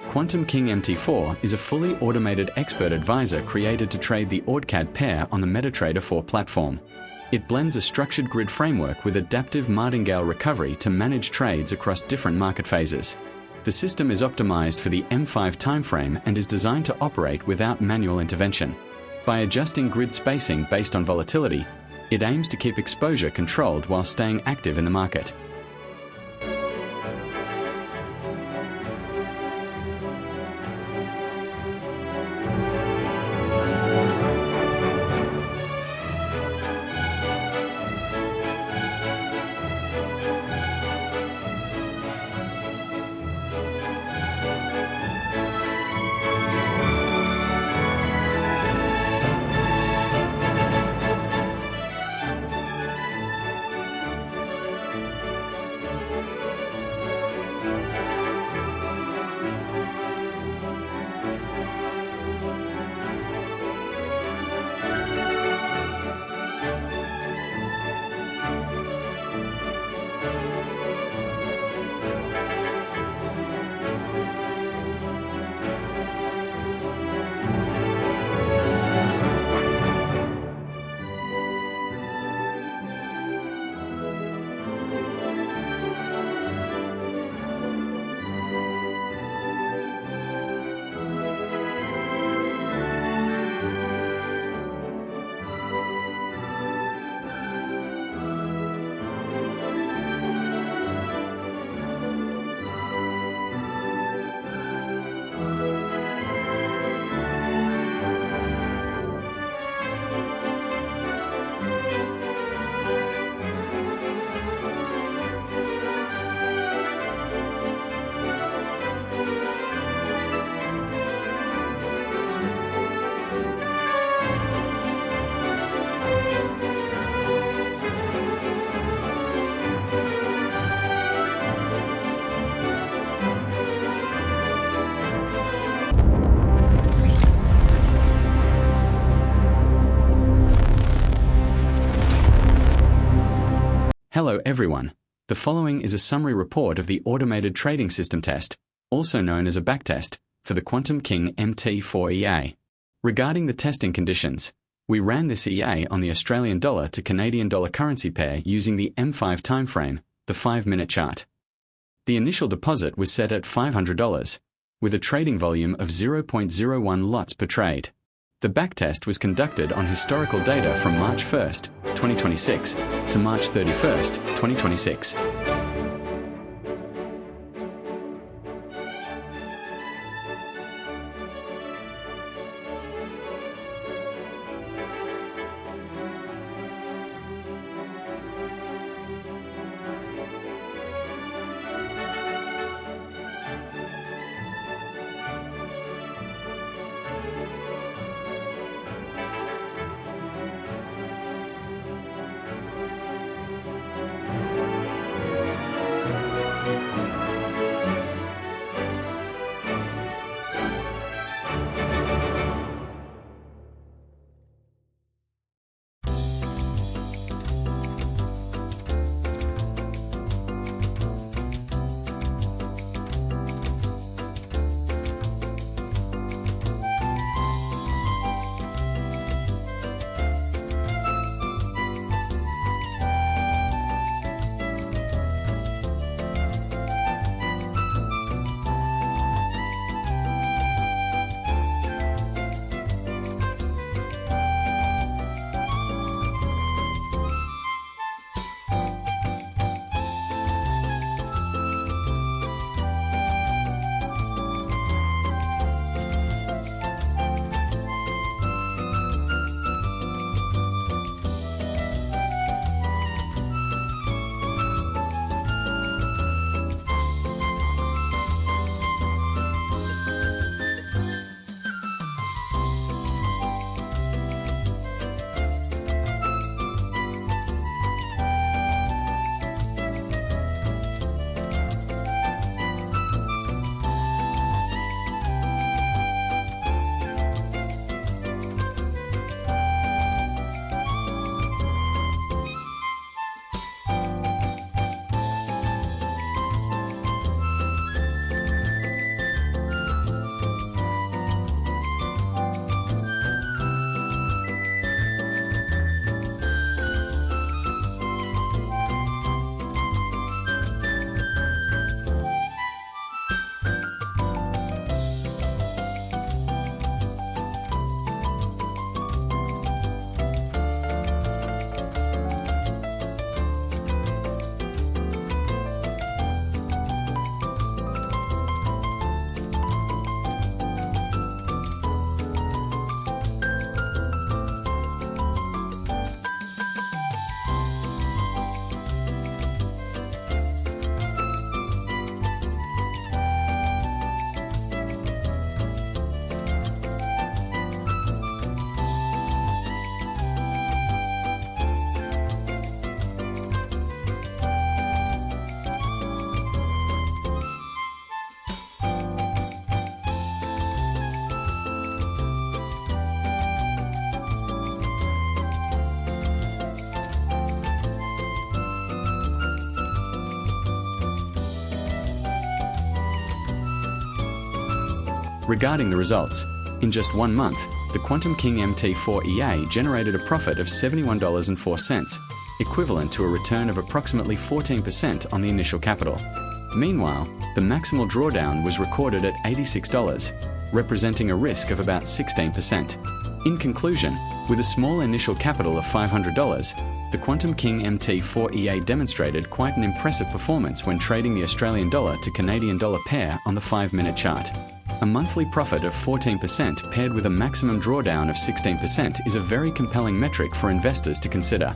Quantum King MT4 is a fully automated expert advisor created to trade the AUDCAD pair on the MetaTrader 4 platform. It blends a structured grid framework with adaptive martingale recovery to manage trades across different market phases. The system is optimized for the M5 timeframe and is designed to operate without manual intervention. By adjusting grid spacing based on volatility, it aims to keep exposure controlled while staying active in the market. Hello everyone. The following is a summary report of the automated trading system test, also known as a backtest, for the Quantum King MT4 EA. Regarding the testing conditions, we ran this EA on the Australian dollar to Canadian dollar currency pair using the M5 timeframe, the 5-minute chart. The initial deposit was set at $500, with a trading volume of 0.01 lots per trade. The backtest was conducted on historical data from March 1st, 2026 to March 31st, 2026. Regarding the results, in just 1 month, the Quantum King MT4 EA generated a profit of $71.04, equivalent to a return of approximately 14% on the initial capital. Meanwhile, the maximal drawdown was recorded at $86, representing a risk of about 16%. In conclusion, with a small initial capital of $500, the Quantum King MT4 EA demonstrated quite an impressive performance when trading the Australian dollar to Canadian dollar pair on the 5-minute chart. A monthly profit of 14% paired with a maximum drawdown of 16% is a very compelling metric for investors to consider.